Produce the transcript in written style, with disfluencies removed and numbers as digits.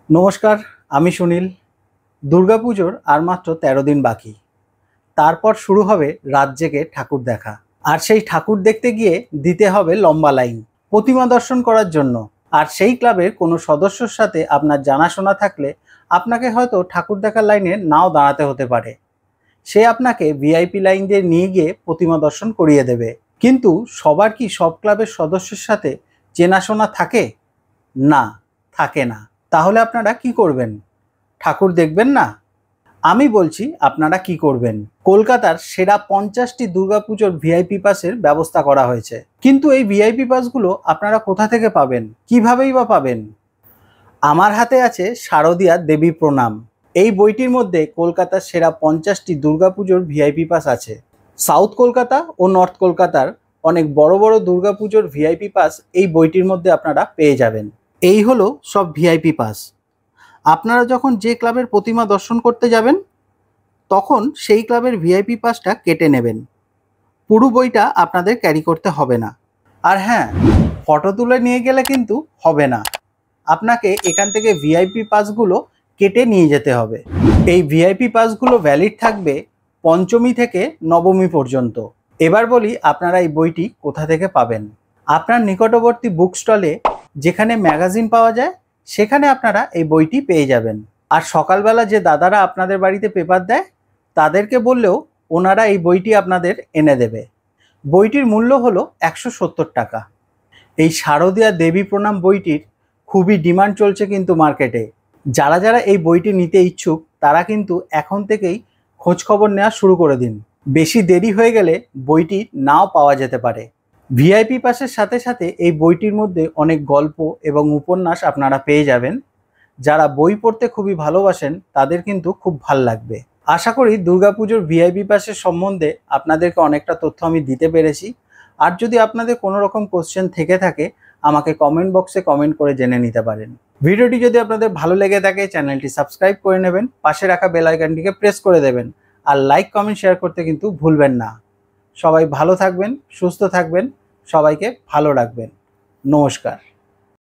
नमस्कार, आमी सुनील। दुर्गापुजोर आर मात्र 13 दिन बाकी। तारपर शुरू होबे रात जेगे ठाकुर देखा। आर सेई ठाकुर देखते गिये दिते होबे लम्बा लाइन प्रतिमा दर्शन करार जन्य। आर सेई क्लाबेर कोनो सदस्यर साथे आपनार जानाशोना थाकले आपनाके हयतो ठाकुर देखार लाइने नाओ दाঁড়াতে हते पारे। से आपनाके भिआईपी लाइन दिये निये गिये प्रतिमा दर्शन करिये देबे। किन्तु सबार कि सब क्लाबेर सदस्येर साथे চেনাশোনা থাকে? না, থাকে না। তাহলে আপনারা কি করবেন? ঠাকুর দেখবেন না? আমি বলছি আপনারা কি করবেন। কলকাতার সেরা 50টি দুর্গাপুজোর ভিআইপি পাসের ব্যবস্থা করা হয়েছে। কিন্তু এই ভিআইপি পাসগুলো আপনারা কোথা থেকে পাবেন? কিভাবেই বা পাবেন? আমার হাতে আছে শারদীয়া দেবী প্রণাম। এই বইটির মধ্যে কলকাতার সেরা 50টি দুর্গাপুজোর ভিআইপি পাস আছে। সাউথ কলকাতা ও নর্থ কলকাতার অনেক বড় বড় দুর্গাপুজোর ভিআইপি পাস এই বইটির মধ্যে আপনারা পেয়ে যাবেন। এই হলো সব ভিআইপি পাস। আপনারা যখন যে ক্লাবের প্রতিমা দর্শন করতে যাবেন তখন সেই ক্লাবের ভিআইপি পাসটা কেটে নেবেন। পুরো বইটা আপনাদের ক্যারি করতে হবে না। আর হ্যাঁ, ফটো তুলে নিয়ে গেলে কিন্তু হবে না। আপনাকে এখান থেকে ভিআইপি পাসগুলো কেটে নিয়ে যেতে হবে। এই ভিআইপি পাসগুলো ভ্যালিড থাকবে পঞ্চমী থেকে নবমী পর্যন্ত। এবার বলি আপনারা এই বইটি কোথা থেকে পাবেন। আপনার নিকটবর্তী বুক স্টলে যেখানে ম্যাগাজিন পাওয়া যায় সেখানে আপনারা এই বইটি পেয়ে যাবেন। আর সকালবেলা যে দাদারা আপনাদের বাড়িতে পেপার দেয় তাদেরকে বললেও ওনারা এই বইটি আপনাদের এনে দেবে। বইটির মূল্য হলো 170 টাকা। এই শারদীয়া দেবী প্রণাম বইটির খুবই ডিমান্ড চলছে কিন্তু মার্কেটে। যারা যারা এই বইটি নিতে ইচ্ছুক তারা কিন্তু এখন থেকেই খোঁজখবর নেওয়া শুরু করে দিন। বেশি দেরি হয়ে গেলে বইটি নাও পাওয়া যেতে পারে। ভিআইপি পাসের সাথে সাথে এই বইটির মধ্যে অনেক গল্প এবং উপন্যাস আপনারা পেয়ে যাবেন। যারা বই পড়তে খুবই ভালোবাসেন তাদের কিন্তু খুব ভাল লাগবে। আশা করি দুর্গাপুজোর ভিআইপি পাসের সম্বন্ধে আপনাদেরকে অনেকটা তথ্য আমি দিতে পেরেছি। আর যদি আপনাদের কোনো রকম কোশ্চেন থেকে থাকে আমাকে কমেন্ট বক্সে কমেন্ট করে জেনে নিতে পারেন। ভিডিওটি যদি আপনাদের ভালো লেগে থাকে চ্যানেলটি সাবস্ক্রাইব করে নেবেন, পাশে রাখা বেল আইকনটিকে প্রেস করে দেবেন আর লাইক কমেন্ট শেয়ার করতে কিন্তু ভুলবেন না। সবাই ভালো থাকবেন, সুস্থ থাকবেন, সবাইকে ভালো রাখবেন। নমস্কার।